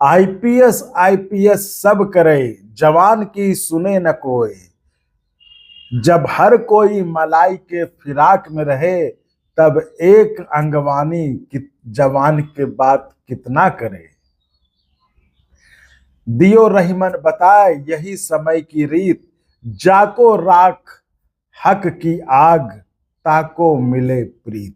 IPS IPS सब करे, जवान की सुने न कोई। जब हर कोई मलाई के फिराक में रहे, तब एक अंगवानी जवान के बात कितना करे। दियो रहीमन बताए यही समय की रीत, जाको राख हक की आग, ताको मिले प्रीत।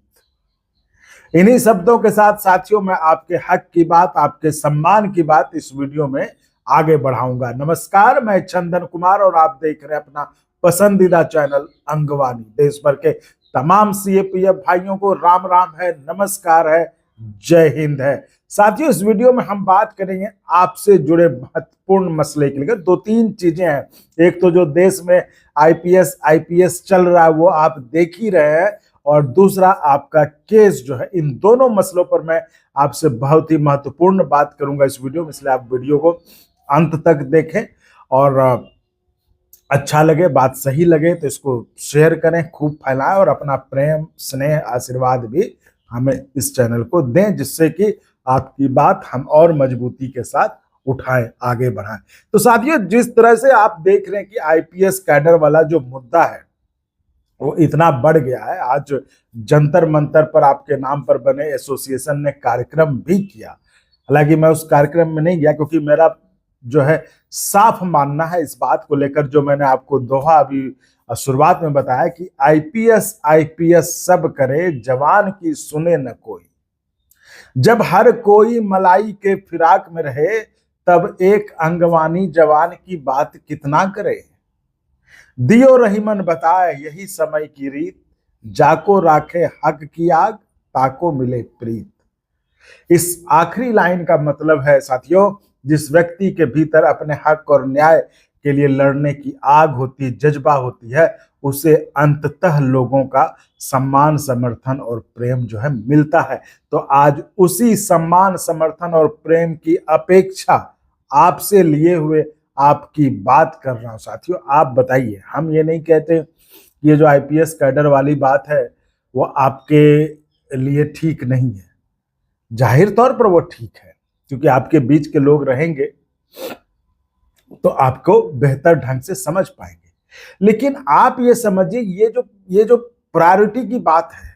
इन्हीं शब्दों के साथ साथियों मैं आपके हक की बात, आपके सम्मान की बात इस वीडियो में आगे बढ़ाऊंगा। नमस्कार, मैं चंदन कुमार और आप देख रहे हैं अपना पसंदीदा चैनल अंगवानी। देश भर के तमाम सीएपीएफ भाइयों को राम राम है, नमस्कार है, जय हिंद है। साथियों, इस वीडियो में हम बात करेंगे आपसे जुड़े महत्वपूर्ण मसले के लिए। दो तीन चीजें हैं, एक तो जो देश में आईपीएस चल रहा है वो आप देख ही रहे हैं, और दूसरा आपका केस जो है। इन दोनों मसलों पर मैं आपसे बहुत ही महत्वपूर्ण बात करूंगा इस वीडियो में, इसलिए आप वीडियो को अंत तक देखें और अच्छा लगे, बात सही लगे तो इसको शेयर करें, खूब फैलाएं और अपना प्रेम स्नेह आशीर्वाद भी हमें इस चैनल को दें, जिससे कि आपकी बात हम और मजबूती के साथ उठाएं, आगे बढ़ाएं। तो साथियों, जिस तरह से आप देख रहे हैं कि आईपीएस कैडर वाला जो मुद्दा है वो इतना बढ़ गया है, आज जंतर मंतर पर आपके नाम पर बने एसोसिएशन ने कार्यक्रम भी किया। हालांकि मैं उस कार्यक्रम में नहीं गया, क्योंकि मेरा जो है साफ मानना है इस बात को लेकर, जो मैंने आपको दोहा अभी शुरुआत में बताया कि आईपीएस सब करे, जवान की सुने न कोई। जब हर कोई मलाई के फिराक में रहे, तब एक अंगवानी जवान की बात कितना करे। दियो रहीमन बताए यही समय की रीत, जाको राखे हक की आग, ताको मिले प्रीत। इस आखिरी लाइन का मतलब है साथियों, जिस व्यक्ति के भीतर अपने हक और न्याय के लिए लड़ने की आग होती है, जज्बा होती है, उसे अंततः लोगों का सम्मान, समर्थन और प्रेम जो है मिलता है। तो आज उसी सम्मान, समर्थन और प्रेम की अपेक्षा आपसे लिए हुए आपकी बात कर रहा हूं। साथियों, आप बताइए, हम ये नहीं कहते ये जो आईपीएस कैडर वाली बात है वो आपके लिए ठीक नहीं है। जाहिर तौर पर वो ठीक है, क्योंकि आपके बीच के लोग रहेंगे तो आपको बेहतर ढंग से समझ पाएंगे। लेकिन आप ये समझिए, ये जो प्रायोरिटी की बात है,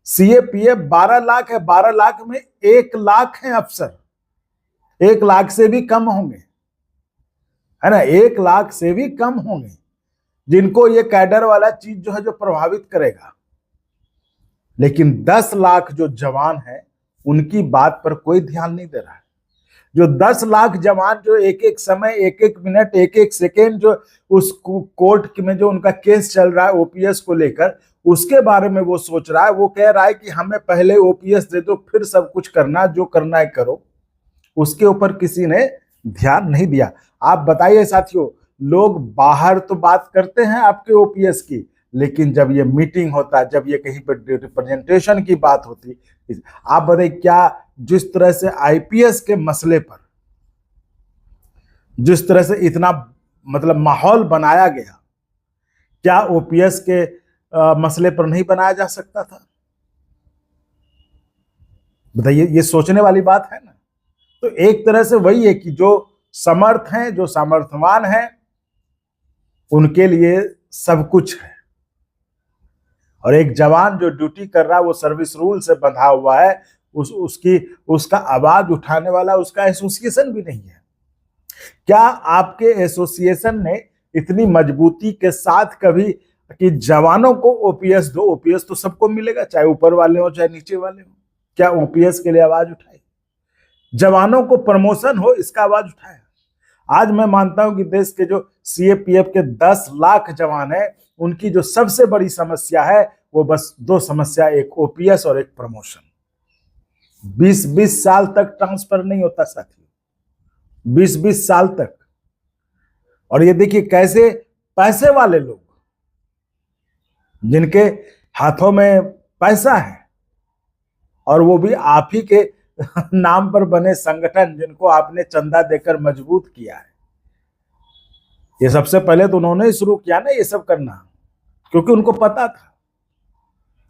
सीएपीएफ 12 लाख है, 12 लाख में 1 लाख है अफसर, 1 लाख से भी कम होंगे, है ना, 1 लाख से भी कम होंगे जिनको ये कैडर वाला चीज जो है जो प्रभावित करेगा। लेकिन 10 लाख जो जवान है उनकी बात पर कोई ध्यान नहीं दे रहा है। जो 10 लाख जवान जो एक एक समय, एक एक मिनट, एक एक सेकेंड जो उस कोर्ट में जो उनका केस चल रहा है ओपीएस को लेकर, उसके बारे में वो सोच रहा है। वो कह रहा है कि हमें पहले ओपीएस दे दो, फिर सब कुछ करना, जो करना है करो। उसके ऊपर किसी ने ध्यान नहीं दिया। आप बताइए साथियों, लोग बाहर तो बात करते हैं आपके ओपीएस की, लेकिन जब ये मीटिंग होता है, जब ये कहीं पर रिप्रेजेंटेशन की बात होती, आप बताइए क्या जिस तरह से आईपीएस के मसले पर जिस तरह से इतना मतलब माहौल बनाया गया, क्या ओपीएस के मसले पर नहीं बनाया जा सकता था? बताइए, ये सोचने वाली बात है ना। तो एक तरह से वही है कि जो समर्थ हैं, जो सामर्थ्यवान हैं, उनके लिए सब कुछ है, और एक जवान जो ड्यूटी कर रहा है वो सर्विस रूल से बंधा हुआ है, उसका आवाज उठाने वाला उसका एसोसिएशन भी नहीं है। क्या आपके एसोसिएशन ने इतनी मजबूती के साथ कभी कि जवानों को ओपीएस दो, ओपीएस तो सबको मिलेगा, चाहे ऊपर वाले हो चाहे नीचे वाले हो, क्या ओपीएस के लिए आवाज उठाई? जवानों को प्रमोशन हो, इसका आवाज उठाया? आज मैं मानता हूं कि देश के जो सीएपीएफ के 10 लाख जवान हैं, उनकी जो सबसे बड़ी समस्या है वो बस 2 समस्या, एक ओपीएस और एक प्रमोशन। 20-20 साल तक ट्रांसफर नहीं होता साथियों, 20-20 साल तक। और ये देखिए कैसे पैसे वाले लोग, जिनके हाथों में पैसा है, और वो भी आप ही के नाम पर बने संगठन, जिनको आपने चंदा देकर मजबूत किया है। ये सबसे पहले तो उन्होंने ही शुरू किया ना ये सब करना, क्योंकि उनको पता था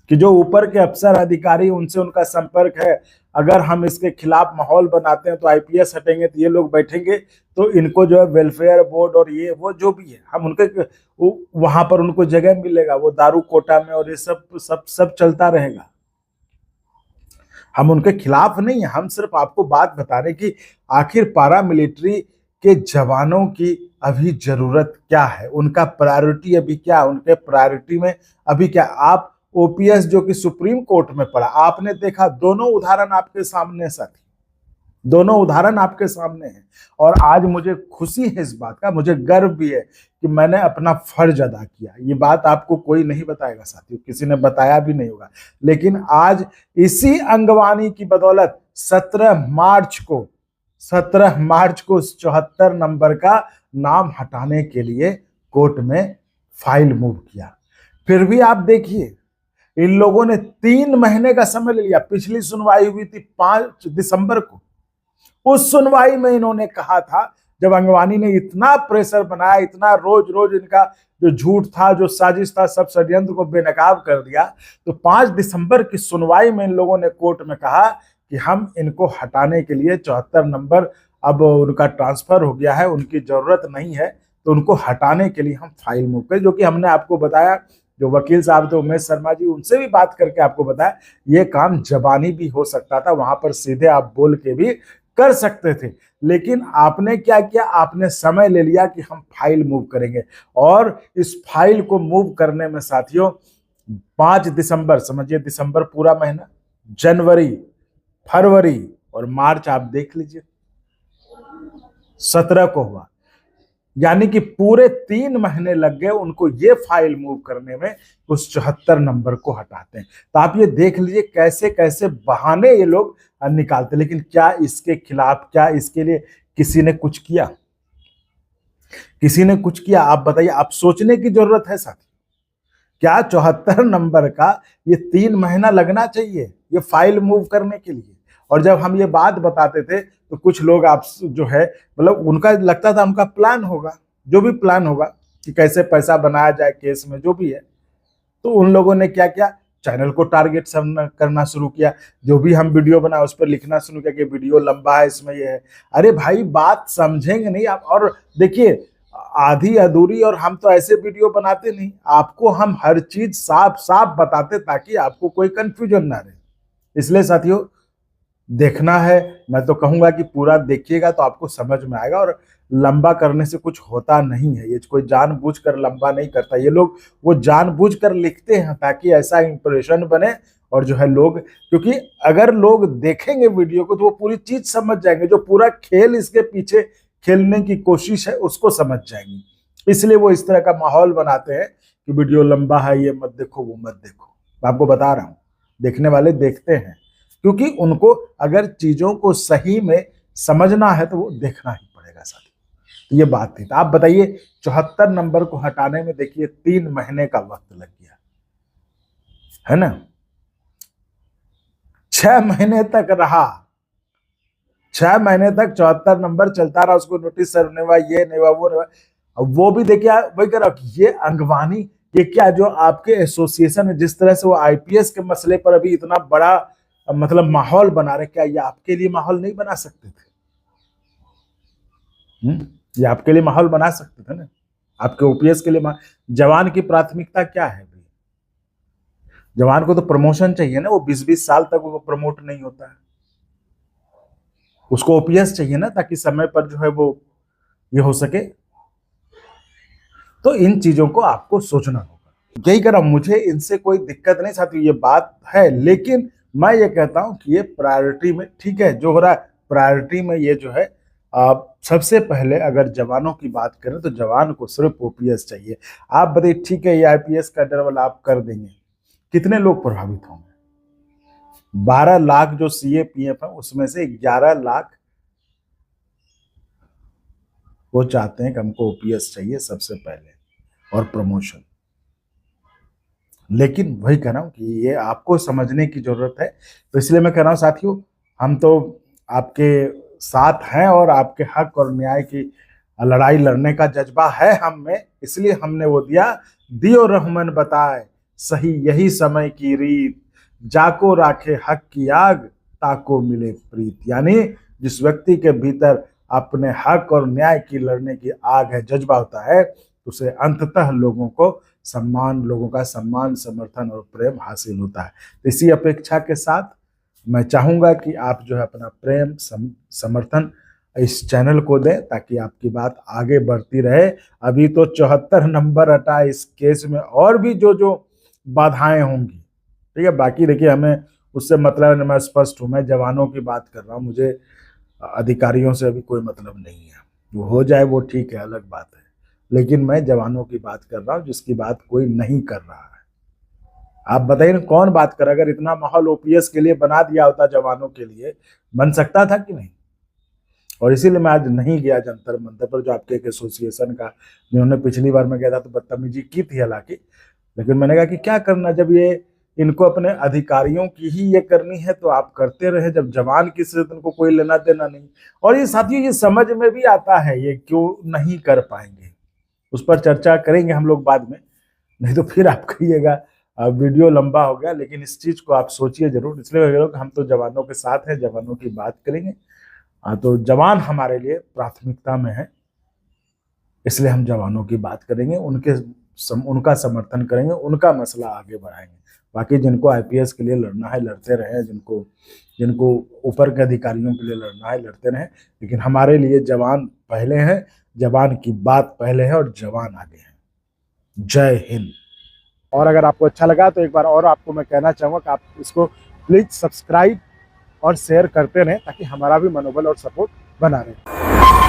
कि जो ऊपर के अफसर अधिकारी, उनसे उनका संपर्क है, अगर हम इसके खिलाफ माहौल बनाते हैं तो आईपीएस हटेंगे तो ये लोग बैठेंगे, तो इनको जो है वेलफेयर बोर्ड और ये वो जो भी है हम उनके वहां पर उनको जगह मिलेगा, वो दारू कोटा में और ये सब सब सब चलता रहेगा। हम उनके खिलाफ नहीं है, हम सिर्फ आपको बात बता रहे कि आखिर पारामिलिट्री के जवानों की अभी जरूरत क्या है, उनका प्रायोरिटी अभी क्या, उनके प्रायोरिटी में अभी क्या। आप ओपीएस जो कि सुप्रीम कोर्ट में पड़ा, आपने देखा दोनों उदाहरण आपके सामने साथी, दोनों उदाहरण आपके सामने हैं। और आज मुझे खुशी है इस बात का, मुझे गर्व भी है कि मैंने अपना फर्ज अदा किया। ये बात आपको कोई नहीं बताएगा साथियों, किसी ने बताया भी नहीं होगा, लेकिन आज इसी अंगवानी की बदौलत 17 मार्च को 74 नंबर का नाम हटाने के लिए कोर्ट में फाइल मूव किया। फिर भी आप देखिए इन लोगों ने 3 महीने का समय ले लिया। पिछली सुनवाई हुई थी 5 दिसंबर को, उस सुनवाई में इन्होंने कहा था, जब अंगवानी ने इतना प्रेशर बनाया, इतना रोज रोज इनका जो झूठ था, जो साजिश था, सब षड्यंत्र को बेनकाब कर दिया, तो 5 दिसंबर की सुनवाई में इन लोगों ने कोर्ट में कहा कि हम इनको हटाने के लिए 74 नंबर अब उनका ट्रांसफर हो गया है, उनकी जरूरत नहीं है, तो उनको हटाने के लिए हम फाइल मूव करें। जो कि हमने आपको बताया, जो वकील साहब थे उमेश शर्मा जी, उनसे भी बात करके आपको बताया ये काम जबानी भी हो सकता था, वहां पर सीधे आप बोल के भी कर सकते थे। लेकिन आपने क्या किया, आपने समय ले लिया कि हम फाइल मूव करेंगे। और इस फाइल को मूव करने में साथियों 5 दिसंबर, समझिए दिसंबर पूरा महीना, जनवरी, फरवरी और मार्च आप देख लीजिए 17 को हुआ, यानी कि पूरे 3 महीने लग गए उनको ये फाइल मूव करने में, उस 74 नंबर को हटाते हैं। तो आप ये देख लीजिए कैसे कैसे बहाने ये लोग निकालते। लेकिन क्या इसके खिलाफ, क्या इसके लिए किसी ने कुछ किया? किसी ने कुछ किया? आप बताइए, आप सोचने की जरूरत है साथी। क्या 74 नंबर का ये 3 महीना लगना चाहिए ये फाइल मूव करने के लिए? और जब हम ये बात बताते थे तो कुछ लोग आप जो है मतलब उनका लगता था उनका प्लान होगा, जो भी प्लान होगा कि कैसे पैसा बनाया जाए केस में, जो भी है। तो उन लोगों ने क्या किया, चैनल को टारगेट करना शुरू किया, जो भी हम वीडियो बनाए उस पर लिखना शुरू किया कि वीडियो लंबा है, इसमें ये है। अरे भाई बात समझेंगे नहीं आप। और देखिए आधी अधूरी, और हम तो ऐसे वीडियो बनाते नहीं, आपको हम हर चीज साफ साफ बताते ताकि आपको कोई कंफ्यूजन ना रहे। इसलिए साथियों देखना है, मैं तो कहूंगा कि पूरा देखिएगा तो आपको समझ में आएगा। और लंबा करने से कुछ होता नहीं है, ये कोई जानबूझकर लंबा नहीं करता, ये लोग वो जानबूझकर लिखते हैं ताकि ऐसा इंप्रेशन बने और जो है लोग, क्योंकि अगर लोग देखेंगे वीडियो को तो वो पूरी चीज समझ जाएंगे, जो पूरा खेल इसके पीछे खेलने की कोशिश है उसको समझ जाएंगे। इसलिए वो इस तरह का माहौल बनाते हैं कि वीडियो लंबा है, ये मत देखो, वो मत देखो। मैं आपको बता रहा हूं, देखने वाले देखते हैं, क्योंकि उनको अगर चीजों को सही में समझना है तो वो देखना ही पड़ेगा साथी। तो ये बात थी। तो आप बताइए 74 नंबर को हटाने में देखिए 3 महीने का वक्त लग गया है ना। 6 महीने तक रहा, 6 महीने तक 74 नंबर चलता रहा, उसको नोटिस सर्व नहीं हुआ, ये नहीं हुआ, वो नहीं हुआ। अब वो भी देखिए, वही कह रहा हूं, ये अंगवानी, ये क्या जो आपके एसोसिएशन है, जिस तरह से वो आईपीएस के मसले पर अभी इतना बड़ा मतलब माहौल बना रहे, क्या ये आपके लिए माहौल नहीं बना सकते थे? ये आपके लिए माहौल बना सकते थे ना, आपके ओपीएस के लिए। जवान की प्राथमिकता क्या है भाई? जवान को तो प्रमोशन चाहिए ना, वो 20-20 साल तक वो प्रमोट नहीं होता है, उसको ओपीएस चाहिए ना, ताकि समय पर जो है वो ये हो सके। तो इन चीजों को आपको सोचना होगा। यही कह रहा हूं, मुझे इनसे कोई दिक्कत नहीं साथी, ये बात है, लेकिन मैं ये कहता हूं कि ये प्रायोरिटी में ठीक है जो हो रहा है, प्रायोरिटी में ये जो है सबसे पहले अगर जवानों की बात करें तो जवान को सिर्फ ओपीएस चाहिए। आप बताइए ठीक है, ये आईपीएस का डर वाला आप कर देंगे, कितने लोग प्रभावित होंगे? 12 लाख जो सीएपीएफ है उसमें से 11 लाख वो चाहते हैं कि हमको ओपीएस चाहिए सबसे पहले और प्रमोशन। लेकिन वही कह रहा हूं कि ये आपको समझने की जरूरत है। तो इसलिए मैं कह रहा हूं साथियों, हम तो आपके साथ हैं और आपके हक और न्याय की लड़ाई लड़ने का जज्बा है हम में, इसलिए हमने वो दियो रहमन बताए, सही यही समय की रीत, जाको राखे हक की आग, ताको मिले प्रीत। यानी जिस व्यक्ति के भीतर अपने हक और न्याय की लड़ने की आग है, जज्बा होता है, उसे अंततः लोगों का सम्मान, समर्थन और प्रेम हासिल होता है। तो इसी अपेक्षा के साथ मैं चाहूंगा कि आप जो है अपना प्रेम समर्थन इस चैनल को दें, ताकि आपकी बात आगे बढ़ती रहे। अभी तो 74 नंबर हटा, इस केस में और भी जो बाधाएं होंगी, ठीक है। बाकी देखिए, हमें उससे मतलब नहीं, मैं स्पष्ट हूं, मैं जवानों की बात कर रहा हूं, मुझे अधिकारियों से अभी कोई मतलब नहीं है। वो हो जाए वो ठीक है, अलग बात है, लेकिन मैं जवानों की बात कर रहा हूं, जिसकी बात कोई नहीं कर रहा है। आप बताइए ना, कौन बात कर? अगर इतना माहौल ओपीएस के लिए बना दिया होता, जवानों के लिए बन सकता था कि नहीं? और इसीलिए मैं आज नहीं गया जंतर मंतर पर, जो आपके एक एसोसिएशन का, जिन्होंने पिछली बार मैं गया था तो बदतमीजी की थी हालांकि, लेकिन मैंने कहा कि क्या करना, जब ये इनको अपने अधिकारियों की ही ये करनी है तो आप करते रहे, जब जवान की से उनको कोई लेना देना नहीं। और ये साथियों, ये समझ में भी आता है ये क्यों नहीं कर पाएंगे, उस पर चर्चा करेंगे हम लोग बाद में, नहीं तो फिर आप कहिएगा वीडियो लंबा हो गया। लेकिन इस चीज को आप सोचिए जरूर, इसलिए हम तो जवानों के साथ हैं, जवानों की बात करेंगे। तो जवान हमारे लिए प्राथमिकता में है, इसलिए हम जवानों की बात करेंगे, उनका समर्थन करेंगे, उनका मसला आगे बढ़ाएंगे। बाकी जिनको आईपीएस के लिए लड़ना है लड़ते रहे, जिनको ऊपर के अधिकारियों के लिए लड़ना है लड़ते रहे, लेकिन हमारे लिए जवान पहले हैं, जवान की बात पहले है और जवान आगे है। जय हिंद। और अगर आपको अच्छा लगा तो एक बार और आपको मैं कहना चाहूँगा कि आप इसको प्लीज सब्सक्राइब और शेयर करते रहें, ताकि हमारा भी मनोबल और सपोर्ट बना रहे।